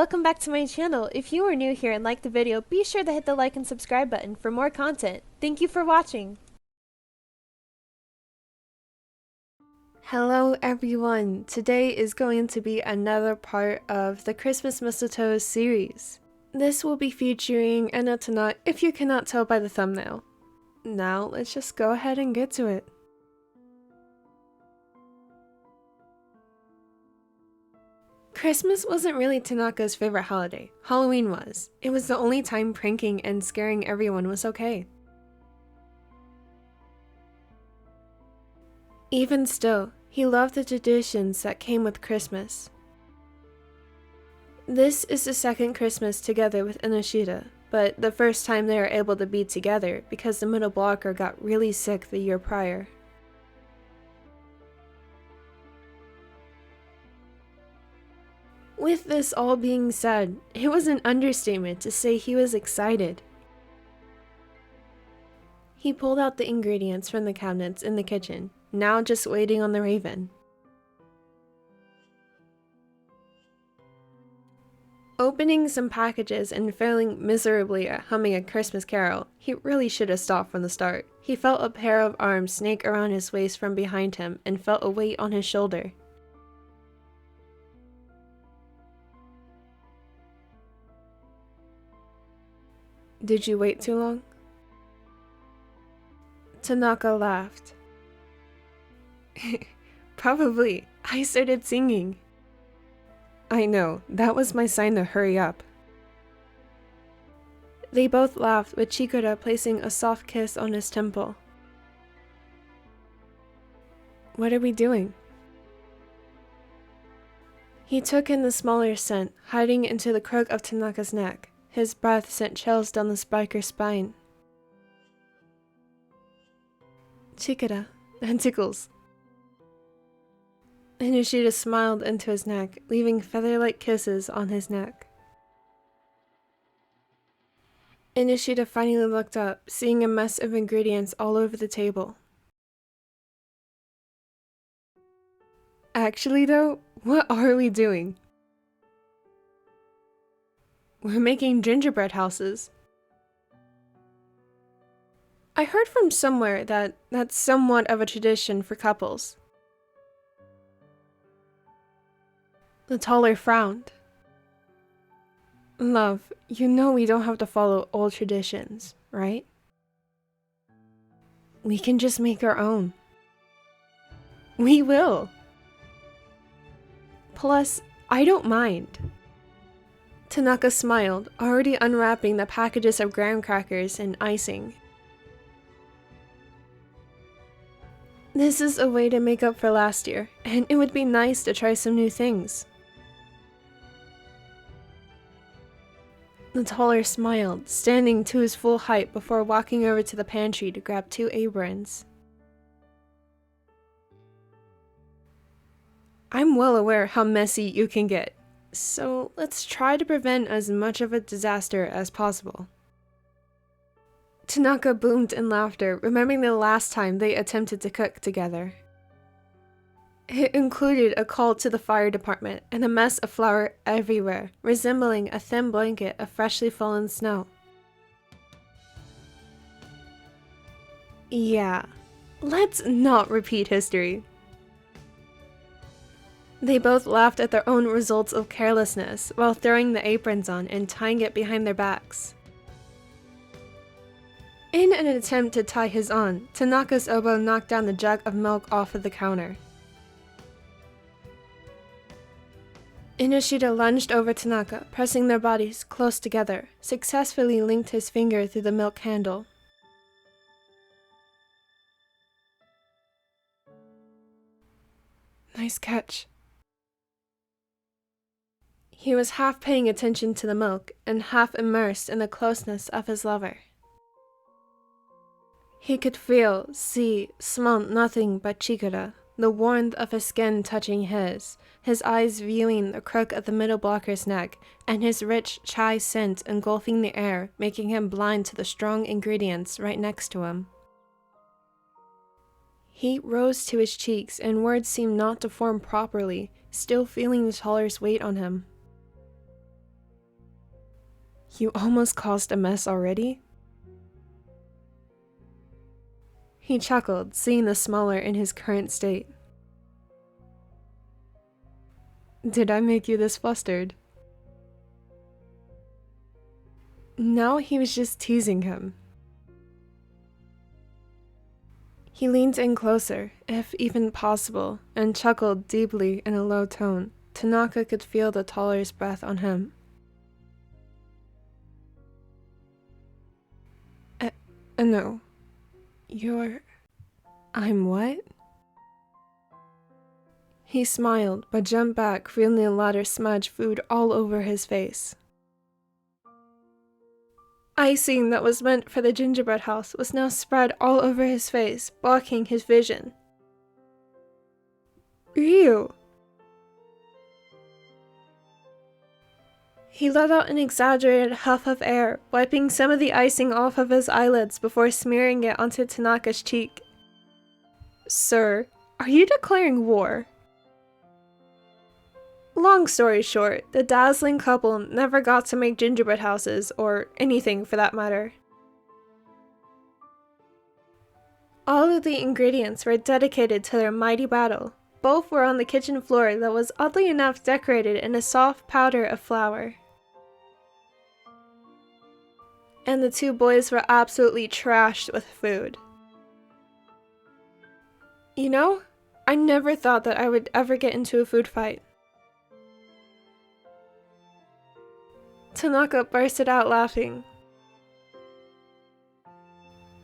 welcome back to my channel. If you are new here and like the video, be sure to hit the like and subscribe button for more content. Thank you for watching. Hello everyone! Today is going to be another part of the Christmas Mistletoe series. This will be featuring EnnoTana if you cannot tell by the thumbnail. Now let's just go ahead and get to it. Christmas wasn't really Tanaka's favorite holiday. Halloween was. It was the only time pranking and scaring everyone was okay. Even still, he loved the traditions that came with Christmas. This is the second Christmas together with Inoshita, but the first time they are able to be together because the middle blocker got really sick the year prior. With this all being said, it was an understatement to say he was excited. He pulled out the ingredients from the cabinets in the kitchen, now just waiting on the raven. Opening some packages and failing miserably at humming a Christmas carol, he really should have stopped from the start. He felt a pair of arms snake around his waist from behind him and felt a weight on his shoulder. Did you wait too long? Tanaka laughed. Probably. I started singing. I know, that was my sign to hurry up. They both laughed, with Chikura placing a soft kiss on his temple. What are we doing? He took in the smaller scent, hiding into the crook of Tanaka's neck. His breath sent chills down the spiker's spine. Chikura, that tickles. Inoshita smiled into his neck, leaving feather-like kisses on his neck. Inoshita finally looked up, seeing a mess of ingredients all over the table. Actually though, what are we doing? We're making gingerbread houses. I heard from somewhere that that's somewhat of a tradition for couples. The taller frowned. Love, you know we don't have to follow old traditions, right? We can just make our own. We will. Plus, I don't mind. Tanaka smiled, already unwrapping the packages of graham crackers and icing. This is a way to make up for last year, and it would be nice to try some new things. The taller smiled, standing to his full height before walking over to the pantry to grab 2 aprons. I'm well aware how messy you can get, so let's try to prevent as much of a disaster as possible. Tanaka boomed in laughter, remembering the last time they attempted to cook together. It included a call to the fire department and a mess of flour everywhere, resembling a thin blanket of freshly fallen snow. Yeah, let's not repeat history. They both laughed at their own results of carelessness while throwing the aprons on and tying it behind their backs. In an attempt to tie his on, Tanaka's elbow knocked down the jug of milk off of the counter. Inoshita lunged over Tanaka, pressing their bodies close together, successfully linked his finger through the milk handle. Nice catch. He was half paying attention to the milk and half immersed in the closeness of his lover. He could feel, see, smell nothing but Chikura, the warmth of his skin touching his eyes viewing the crook of the middle blocker's neck, and his rich chai scent engulfing the air, making him blind to the strong ingredients right next to him. Heat rose to his cheeks and words seemed not to form properly, still feeling the taller's weight on him. You almost caused a mess already? He chuckled, seeing the smaller in his current state. Did I make you this flustered? No, he was just teasing him. He leaned in closer, if even possible, and chuckled deeply in a low tone. Tanaka could feel the taller's breath on him. No. I'm what? He smiled, but jumped back, feeling the latter smudge food all over his face. Icing that was meant for the gingerbread house was now spread all over his face, blocking his vision. Ryu! He let out an exaggerated huff of air, wiping some of the icing off of his eyelids before smearing it onto Tanaka's cheek. Sir, are you declaring war? Long story short, the dazzling couple never got to make gingerbread houses, or anything for that matter. All of the ingredients were dedicated to their mighty battle. Both were on the kitchen floor that was oddly enough decorated in a soft powder of flour. And the two boys were absolutely trashed with food. You know, I never thought that I would ever get into a food fight. Tanaka bursted out laughing.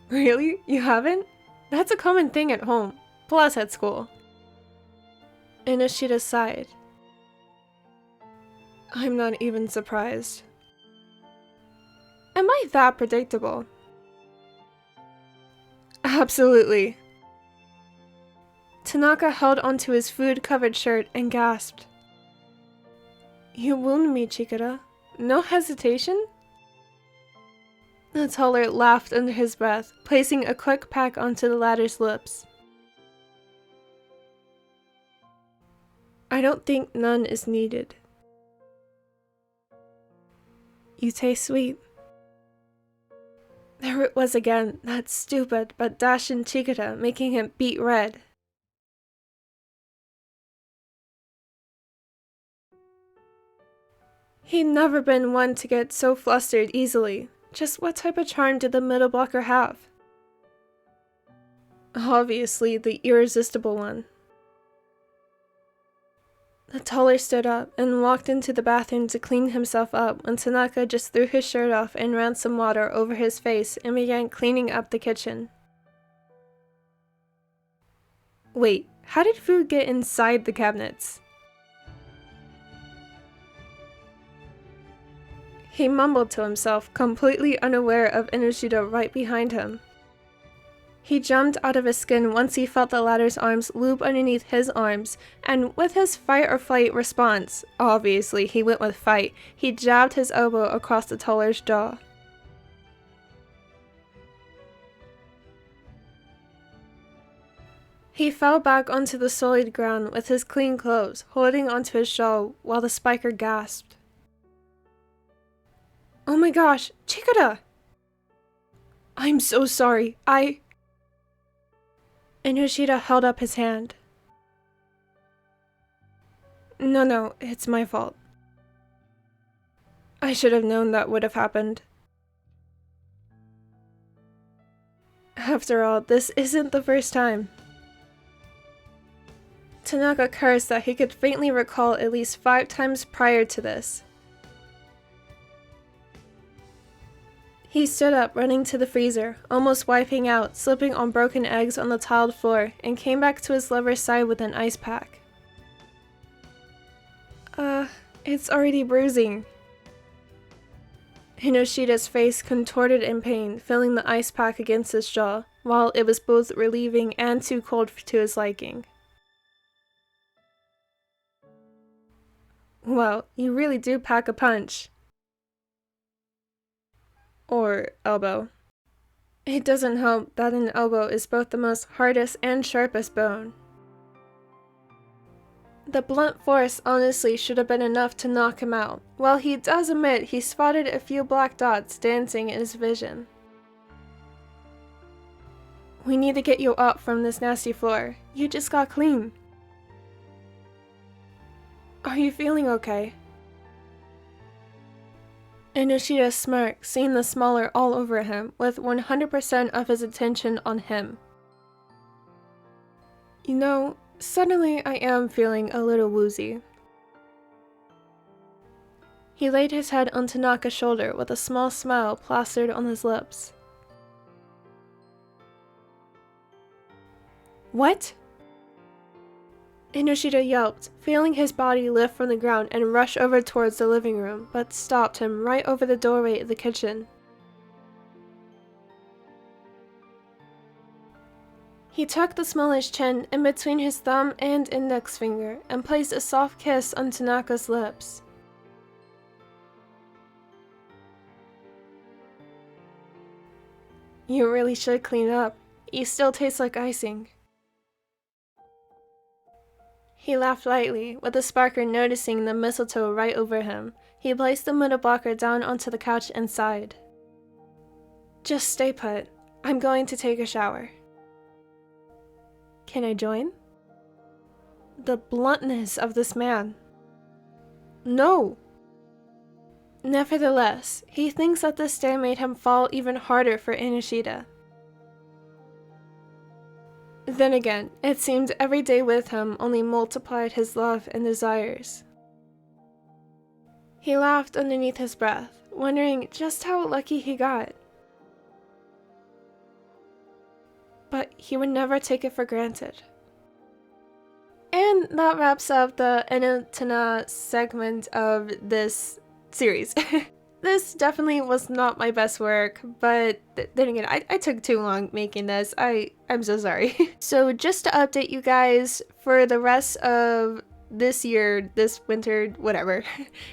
Really? You haven't? That's a common thing at home, plus at school. Inoshita sighed. I'm not even surprised. Am I that predictable? Absolutely. Tanaka held onto his food-covered shirt and gasped. You wound me, Chikara. No hesitation? The taller laughed under his breath, placing a quick peck onto the latter's lips. I don't think none is needed. You taste sweet. There it was again, that stupid but dashing Chikara, making him beet red. He'd never been one to get so flustered easily. Just what type of charm did the middle blocker have? Obviously, the irresistible one. The taller stood up and walked into the bathroom to clean himself up when Tanaka just threw his shirt off and ran some water over his face and began cleaning up the kitchen. Wait, how did food get inside the cabinets? He mumbled to himself, completely unaware of Inoshita right behind him. He jumped out of his skin once he felt the latter's arms loop underneath his arms, and with his fight or flight response, obviously he went with fight, he jabbed his elbow across the taller's jaw. He fell back onto the solid ground with his clean clothes, holding onto his jaw while the spiker gasped. Oh my gosh, Chikara! I'm so sorry, Inoshita held up his hand. No, it's my fault. I should have known that would have happened. After all, this isn't the first time. Tanaka cursed that he could faintly recall at least 5 times prior to this. He stood up, running to the freezer, almost wiping out, slipping on broken eggs on the tiled floor, and came back to his lover's side with an ice pack. It's already bruising. Hinoshita's face contorted in pain, feeling the ice pack against his jaw, while it was both relieving and too cold to his liking. Well, you really do pack a punch. Or elbow. It doesn't help that an elbow is both the most hardest and sharpest bone. The blunt force honestly should have been enough to knock him out. While he does admit he spotted a few black dots dancing in his vision. We need to get you up from this nasty floor. You just got clean. Are you feeling okay? Inoshita smirked, seeing the smaller all over him, with 100% of his attention on him. You know, suddenly I am feeling a little woozy. He laid his head on Tanaka's shoulder with a small smile plastered on his lips. What? Inoshita yelped, feeling his body lift from the ground and rush over towards the living room, but stopped him right over the doorway of the kitchen. He tucked the smallish chin in between his thumb and index finger and placed a soft kiss on Tanaka's lips. You really should clean up. You still taste like icing. He laughed lightly, with the sparker noticing the mistletoe right over him. He placed the middle blocker down onto the couch and sighed. Just stay put. I'm going to take a shower. Can I join? The bluntness of this man. No! Nevertheless, he thinks that this day made him fall even harder for Inoshita. Then again, it seemed every day with him only multiplied his love and desires. He laughed underneath his breath, wondering just how lucky he got. But he would never take it for granted. And that wraps up the EnnoTana segment of this series. This definitely was not my best work, but then again, I took too long making this. I'm so sorry. So just to update you guys, for the rest of this year, this winter, whatever,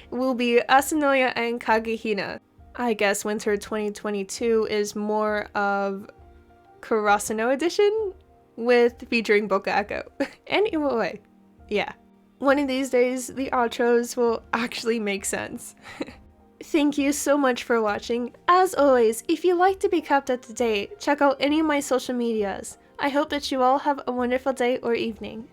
will be Asanoya and Kagehina. I guess winter 2022 is more of Kurasano edition, with featuring Boku Echo. And Iwaway. Yeah. One of these days, the outros will actually make sense. Thank you so much for watching. As always, if you like to be kept up to date, check out any of my social medias. I hope that you all have a wonderful day or evening.